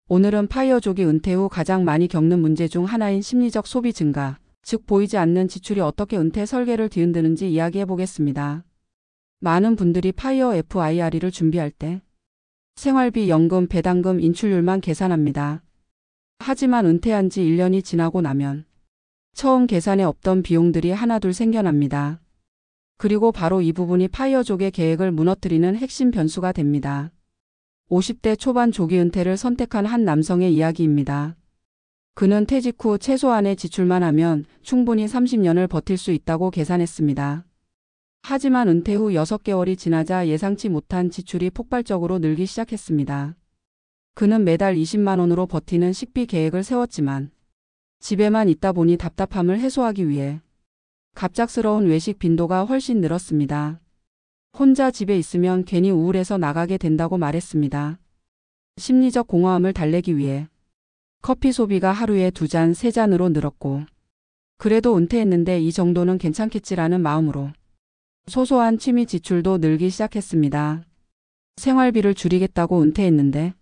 오늘은 파이어족이 은퇴 후 가장 많이 겪는 문제 중 하나인 심리적 소비 증가, 즉 보이지 않는 지출이 어떻게 은퇴 설계를 뒤흔드는지 이야기해 보겠습니다. 많은 분들이 파이어 FIRE를 준비할 때 생활비, 연금, 배당금, 인출률만 계산합니다. 하지만 은퇴한 지 1년이 지나고 나면 처음 계산에 없던 비용들이 하나둘 생겨납니다. 그리고 바로 이 부분이 파이어족의 계획을 무너뜨리는 핵심 변수가 됩니다. 50대 초반 조기 은퇴를 선택한 한 남성의 이야기입니다. 그는 퇴직 후 최소한의 지출만 하면 충분히 30년을 버틸 수 있다고 계산했습니다. 하지만 은퇴 후 6개월이 지나자 예상치 못한 지출이 폭발적으로 늘기 시작했습니다. 그는 매달 20만 원으로 버티는 식비 계획을 세웠지만 집에만 있다 보니 답답함을 해소하기 위해 갑작스러운 외식 빈도가 훨씬 늘었습니다. 혼자 집에 있으면 괜히 우울해서 나가게 된다고 말했습니다. 심리적 공허함을 달래기 위해 커피 소비가 하루에 2잔, 3잔으로 늘었고 그래도 은퇴했는데 이 정도는 괜찮겠지라는 마음으로 소소한 취미 지출도 늘기 시작했습니다. 생활비를 줄이겠다고 은퇴했는데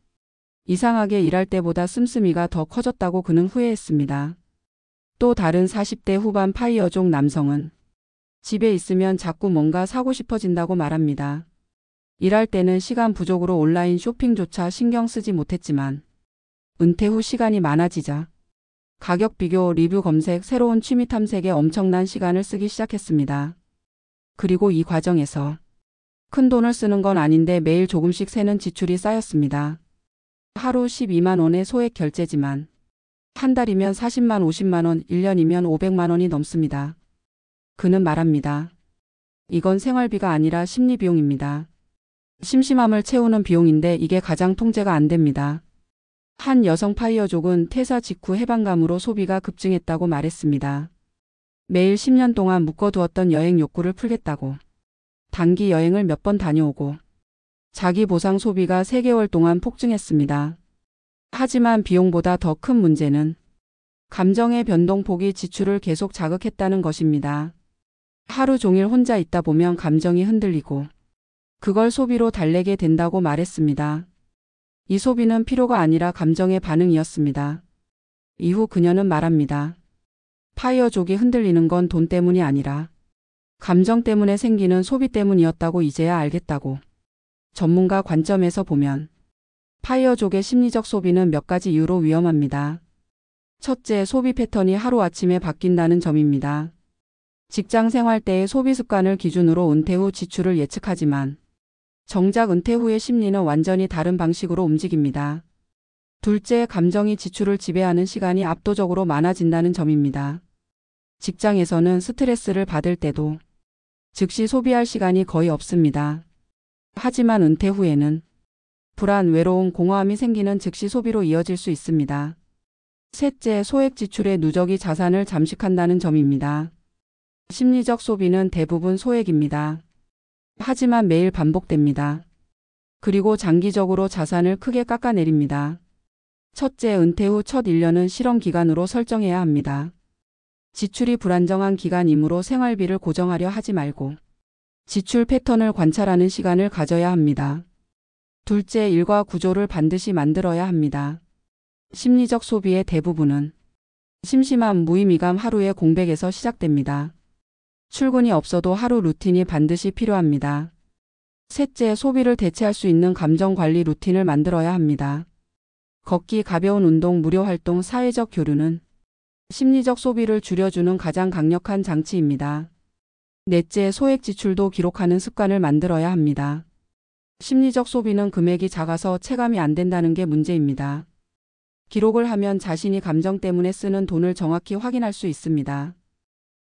이상하게 일할 때보다 씀씀이가 더 커졌다고 그는 후회했습니다. 또 다른 40대 후반 파이어족 남성은 집에 있으면 자꾸 뭔가 사고 싶어진다고 말합니다. 일할 때는 시간 부족으로 온라인 쇼핑조차 신경 쓰지 못했지만 은퇴 후 시간이 많아지자 가격 비교, 리뷰 검색, 새로운 취미 탐색에 엄청난 시간을 쓰기 시작했습니다. 그리고 이 과정에서 큰 돈을 쓰는 건 아닌데 매일 조금씩 새는 지출이 쌓였습니다. 하루 12만 원의 소액 결제지만 한 달이면 40만 50만 원, 1년이면 500만 원이 넘습니다. 그는 말합니다. 이건 생활비가 아니라 심리비용입니다. 심심함을 채우는 비용인데 이게 가장 통제가 안 됩니다. 한 여성 파이어족은 퇴사 직후 해방감으로 소비가 급증했다고 말했습니다. 매일 10년 동안 묶어두었던 여행 욕구를 풀겠다고 단기 여행을 몇 번 다녀오고 자기 보상 소비가 3개월 동안 폭증했습니다. 하지만 비용보다 더 큰 문제는 감정의 변동폭이 지출을 계속 자극했다는 것입니다. 하루 종일 혼자 있다 보면 감정이 흔들리고 그걸 소비로 달래게 된다고 말했습니다. 이 소비는 필요가 아니라 감정의 반응이었습니다. 이후 그녀는 말합니다. 파이어족이 흔들리는 건 돈 때문이 아니라 감정 때문에 생기는 소비 때문이었다고 이제야 알겠다고. 전문가 관점에서 보면 파이어족의 심리적 소비는 몇 가지 이유로 위험합니다. 첫째, 소비 패턴이 하루아침에 바뀐다는 점입니다. 직장 생활 때의 소비 습관을 기준으로 은퇴 후 지출을 예측하지만 정작 은퇴 후의 심리는 완전히 다른 방식으로 움직입니다. 둘째, 감정이 지출을 지배하는 시간이 압도적으로 많아진다는 점입니다. 직장에서는 스트레스를 받을 때도 즉시 소비할 시간이 거의 없습니다. 하지만 은퇴 후에는 불안, 외로움, 공허함이 생기는 즉시 소비로 이어질 수 있습니다. 셋째, 소액 지출의 누적이 자산을 잠식한다는 점입니다. 심리적 소비는 대부분 소액입니다. 하지만 매일 반복됩니다. 그리고 장기적으로 자산을 크게 깎아내립니다. 첫째, 은퇴 후 첫 1년은 실험 기간으로 설정해야 합니다. 지출이 불안정한 기간이므로 생활비를 고정하려 하지 말고 지출 패턴을 관찰하는 시간을 가져야 합니다. 둘째, 일과 구조를 반드시 만들어야 합니다. 심리적 소비의 대부분은 심심함, 무의미감, 하루의 공백에서 시작됩니다. 출근이 없어도 하루 루틴이 반드시 필요합니다. 셋째, 소비를 대체할 수 있는 감정 관리 루틴을 만들어야 합니다. 걷기, 가벼운 운동, 무료 활동, 사회적 교류는 심리적 소비를 줄여주는 가장 강력한 장치입니다. 넷째, 소액 지출도 기록하는 습관을 만들어야 합니다. 심리적 소비는 금액이 작아서 체감이 안 된다는 게 문제입니다. 기록을 하면 자신이 감정 때문에 쓰는 돈을 정확히 확인할 수 있습니다.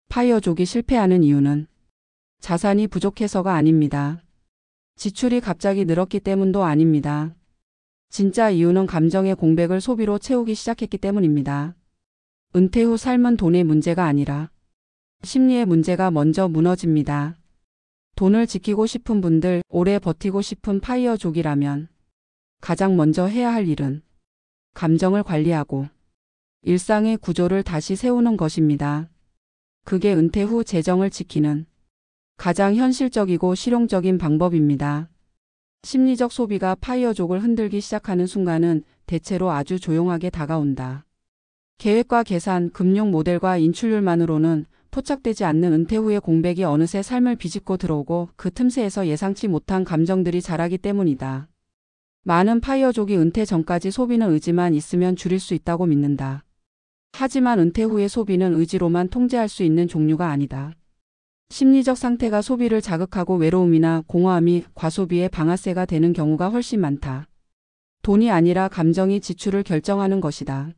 파이어족이 실패하는 이유는 자산이 부족해서가 아닙니다. 지출이 갑자기 늘었기 때문도 아닙니다. 진짜 이유는 감정의 공백을 소비로 채우기 시작했기 때문입니다. 은퇴 후 삶은 돈의 문제가 아니라 심리의 문제가 먼저 무너집니다. 돈을 지키고 싶은 분들, 오래 버티고 싶은 파이어족이라면 가장 먼저 해야 할 일은 감정을 관리하고 일상의 구조를 다시 세우는 것입니다. 그게 은퇴 후 재정을 지키는 가장 현실적이고 실용적인 방법입니다. 심리적 소비가 파이어족을 흔들기 시작하는 순간은 대체로 아주 조용하게 다가온다. 계획과 계산, 금융 모델과 인출률만으로는 포착되지 않는 은퇴 후의 공백이 어느새 삶을 비집고 들어오고 그 틈새에서 예상치 못한 감정들이 자라기 때문이다. 많은 파이어족이 은퇴 전까지 소비는 의지만 있으면 줄일 수 있다고 믿는다. 하지만 은퇴 후의 소비는 의지로만 통제할 수 있는 종류가 아니다. 심리적 상태가 소비를 자극하고 외로움이나 공허함이 과소비의 방아쇠가 되는 경우가 훨씬 많다. 돈이 아니라 감정이 지출을 결정하는 것이다.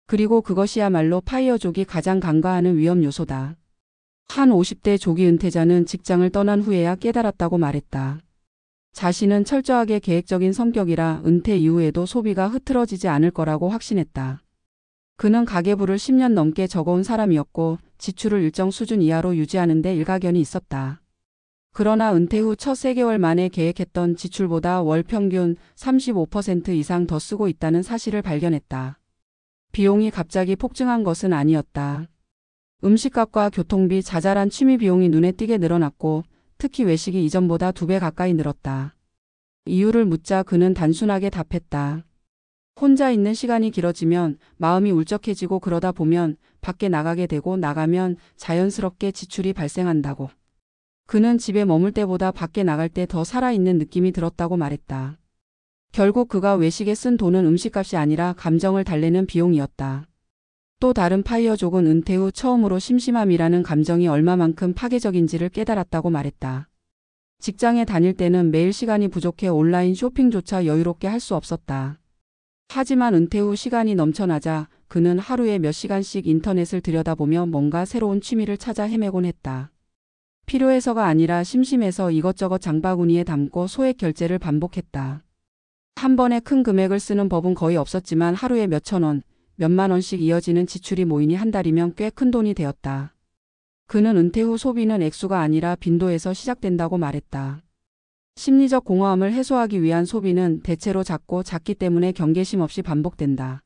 그리고 그것이야말로 파이어족이 가장 간과하는 위험 요소다. 한 50대 조기 은퇴자는 직장을 떠난 후에야 깨달았다고 말했다. 자신은 철저하게 계획적인 성격이라 은퇴 이후에도 소비가 흐트러지지 않을 거라고 확신했다. 그는 가계부를 10년 넘게 적어온 사람이었고 지출을 일정 수준 이하로 유지하는 데 일가견이 있었다. 그러나 은퇴 후 첫 3개월 만에 계획했던 지출보다 월 평균 35% 이상 더 쓰고 있다는 사실을 발견했다. 비용이 갑자기 폭증한 것은 아니었다. 음식값과 교통비, 자잘한 취미 비용이 눈에 띄게 늘어났고 특히 외식이 이전보다 2배 가까이 늘었다. 이유를 묻자 그는 단순하게 답했다. 혼자 있는 시간이 길어지면 마음이 울적해지고 그러다 보면 밖에 나가게 되고 나가면 자연스럽게 지출이 발생한다고. 그는 집에 머물 때보다 밖에 나갈 때 더 살아있는 느낌이 들었다고 말했다. 결국 그가 외식에 쓴 돈은 음식값이 아니라 감정을 달래는 비용이었다. 또 다른 파이어족은 은퇴 후 처음으로 심심함이라는 감정이 얼마만큼 파괴적인지를 깨달았다고 말했다. 직장에 다닐 때는 매일 시간이 부족해 온라인 쇼핑조차 여유롭게 할 수 없었다. 하지만 은퇴 후 시간이 넘쳐나자 그는 하루에 몇 시간씩 인터넷을 들여다보며 뭔가 새로운 취미를 찾아 헤매곤 했다. 필요해서가 아니라 심심해서 이것저것 장바구니에 담고 소액 결제를 반복했다. 한 번에 큰 금액을 쓰는 법은 거의 없었지만 하루에 몇천 원, 몇만 원씩 이어지는 지출이 모이니 한 달이면 꽤 큰 돈이 되었다. 그는 은퇴 후 소비는 액수가 아니라 빈도에서 시작된다고 말했다. 심리적 공허함을 해소하기 위한 소비는 대체로 작기 때문에 경계심 없이 반복된다.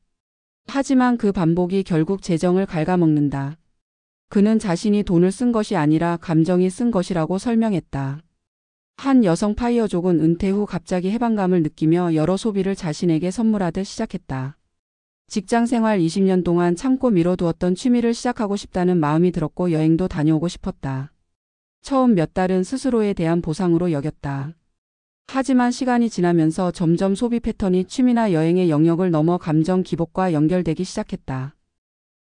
하지만 그 반복이 결국 재정을 갉아먹는다. 그는 자신이 돈을 쓴 것이 아니라 감정이 쓴 것이라고 설명했다. 한 여성 파이어족은 은퇴 후 갑자기 해방감을 느끼며 여러 소비를 자신에게 선물하듯 시작했다. 직장 생활 20년 동안 참고 미뤄두었던 취미를 시작하고 싶다는 마음이 들었고 여행도 다녀오고 싶었다. 처음 몇 달은 스스로에 대한 보상으로 여겼다. 하지만 시간이 지나면서 점점 소비 패턴이 취미나 여행의 영역을 넘어 감정 기복과 연결되기 시작했다.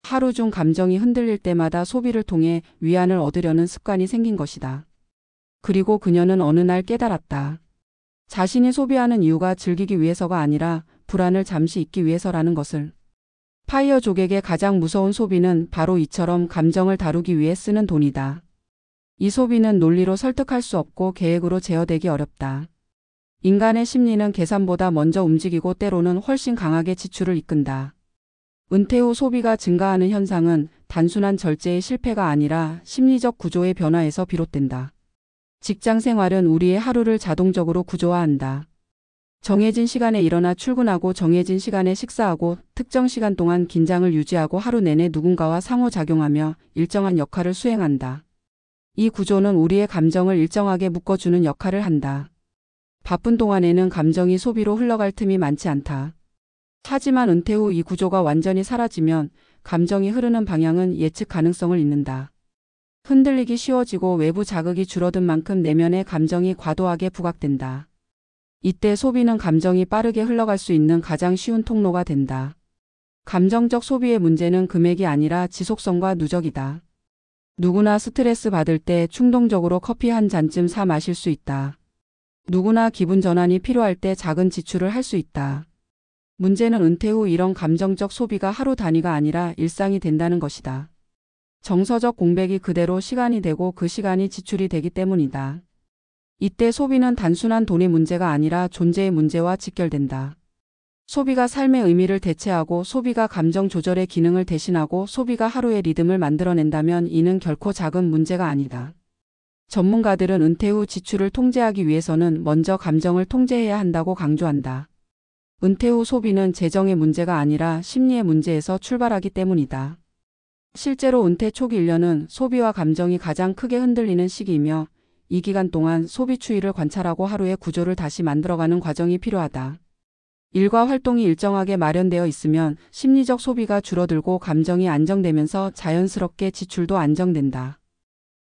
하루 중 감정이 흔들릴 때마다 소비를 통해 위안을 얻으려는 습관이 생긴 것이다. 그리고 그녀는 어느 날 깨달았다. 자신이 소비하는 이유가 즐기기 위해서가 아니라 불안을 잠시 잊기 위해서라는 것을. 파이어족에게 가장 무서운 소비는 바로 이처럼 감정을 다루기 위해 쓰는 돈이다. 이 소비는 논리로 설득할 수 없고 계획으로 제어되기 어렵다. 인간의 심리는 계산보다 먼저 움직이고 때로는 훨씬 강하게 지출을 이끈다. 은퇴 후 소비가 증가하는 현상은 단순한 절제의 실패가 아니라 심리적 구조의 변화에서 비롯된다. 직장 생활은 우리의 하루를 자동적으로 구조화한다. 정해진 시간에 일어나 출근하고 정해진 시간에 식사하고 특정 시간 동안 긴장을 유지하고 하루 내내 누군가와 상호작용하며 일정한 역할을 수행한다. 이 구조는 우리의 감정을 일정하게 묶어주는 역할을 한다. 바쁜 동안에는 감정이 소비로 흘러갈 틈이 많지 않다. 하지만 은퇴 후 이 구조가 완전히 사라지면 감정이 흐르는 방향은 예측 가능성을 잃는다. 흔들리기 쉬워지고 외부 자극이 줄어든 만큼 내면의 감정이 과도하게 부각된다. 이때 소비는 감정이 빠르게 흘러갈 수 있는 가장 쉬운 통로가 된다. 감정적 소비의 문제는 금액이 아니라 지속성과 누적이다. 누구나 스트레스 받을 때 충동적으로 커피 한 잔쯤 사 마실 수 있다. 누구나 기분 전환이 필요할 때 작은 지출을 할 수 있다. 문제는 은퇴 후 이런 감정적 소비가 하루 단위가 아니라 일상이 된다는 것이다. 정서적 공백이 그대로 시간이 되고 그 시간이 지출이 되기 때문이다. 이때 소비는 단순한 돈의 문제가 아니라 존재의 문제와 직결된다. 소비가 삶의 의미를 대체하고 소비가 감정 조절의 기능을 대신하고 소비가 하루의 리듬을 만들어낸다면 이는 결코 작은 문제가 아니다. 전문가들은 은퇴 후 지출을 통제하기 위해서는 먼저 감정을 통제해야 한다고 강조한다. 은퇴 후 소비는 재정의 문제가 아니라 심리의 문제에서 출발하기 때문이다. 실제로 은퇴 초기 1년은 소비와 감정이 가장 크게 흔들리는 시기이며 이 기간 동안 소비 추이를 관찰하고 하루의 구조를 다시 만들어가는 과정이 필요하다. 일과 활동이 일정하게 마련되어 있으면 심리적 소비가 줄어들고 감정이 안정되면서 자연스럽게 지출도 안정된다.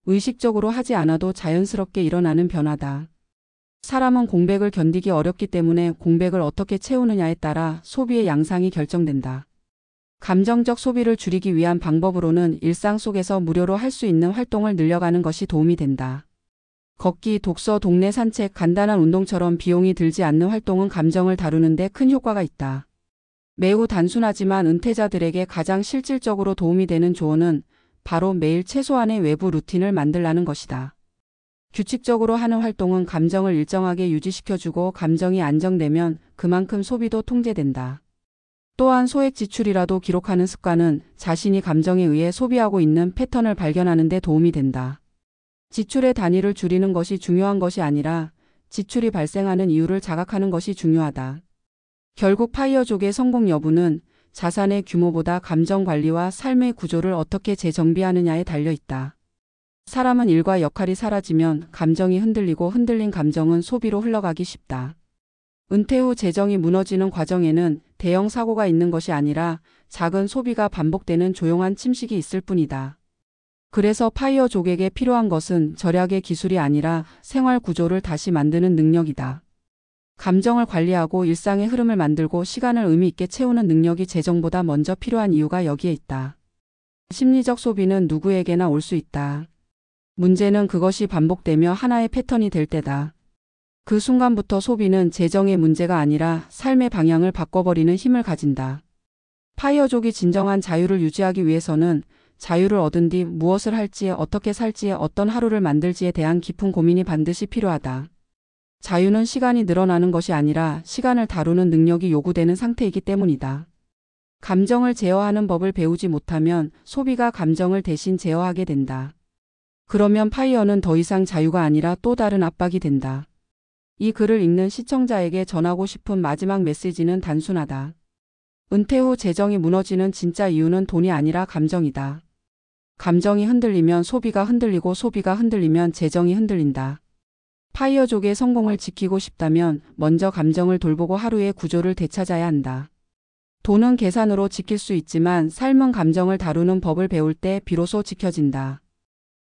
의식적으로 하지 않아도 자연스럽게 일어나는 변화다. 사람은 공백을 견디기 어렵기 때문에 공백을 어떻게 채우느냐에 따라 소비의 양상이 결정된다. 감정적 소비를 줄이기 위한 방법으로는 일상 속에서 무료로 할 수 있는 활동을 늘려가는 것이 도움이 된다. 걷기, 독서, 동네 산책, 간단한 운동처럼 비용이 들지 않는 활동은 감정을 다루는 데 큰 효과가 있다. 매우 단순하지만 은퇴자들에게 가장 실질적으로 도움이 되는 조언은 바로 매일 최소한의 외부 루틴을 만들라는 것이다. 규칙적으로 하는 활동은 감정을 일정하게 유지시켜주고 감정이 안정되면 그만큼 소비도 통제된다. 또한 소액 지출이라도 기록하는 습관은 자신이 감정에 의해 소비하고 있는 패턴을 발견하는 데 도움이 된다. 지출의 단위를 줄이는 것이 중요한 것이 아니라 지출이 발생하는 이유를 자각하는 것이 중요하다. 결국 파이어족의 성공 여부는 자산의 규모보다 감정 관리와 삶의 구조를 어떻게 재정비하느냐에 달려 있다. 사람은 일과 역할이 사라지면 감정이 흔들리고 흔들린 감정은 소비로 흘러가기 쉽다. 은퇴 후 재정이 무너지는 과정에는 대형 사고가 있는 것이 아니라 작은 소비가 반복되는 조용한 침식이 있을 뿐이다. 그래서 파이어족에게 필요한 것은 절약의 기술이 아니라 생활 구조를 다시 만드는 능력이다. 감정을 관리하고 일상의 흐름을 만들고 시간을 의미 있게 채우는 능력이 재정보다 먼저 필요한 이유가 여기에 있다. 심리적 소비는 누구에게나 올 수 있다. 문제는 그것이 반복되며 하나의 패턴이 될 때다. 그 순간부터 소비는 재정의 문제가 아니라 삶의 방향을 바꿔버리는 힘을 가진다. 파이어족이 진정한 자유를 유지하기 위해서는 자유를 얻은 뒤 무엇을 할지, 어떻게 살지, 어떤 하루를 만들지에 대한 깊은 고민이 반드시 필요하다. 자유는 시간이 늘어나는 것이 아니라 시간을 다루는 능력이 요구되는 상태이기 때문이다. 감정을 제어하는 법을 배우지 못하면 소비가 감정을 대신 제어하게 된다. 그러면 파이어는 더 이상 자유가 아니라 또 다른 압박이 된다. 이 글을 읽는 시청자에게 전하고 싶은 마지막 메시지는 단순하다. 은퇴 후 재정이 무너지는 진짜 이유는 돈이 아니라 감정이다. 감정이 흔들리면 소비가 흔들리고 소비가 흔들리면 재정이 흔들린다. 파이어족의 성공을 지키고 싶다면 먼저 감정을 돌보고 하루의 구조를 되찾아야 한다. 돈은 계산으로 지킬 수 있지만 삶은 감정을 다루는 법을 배울 때 비로소 지켜진다.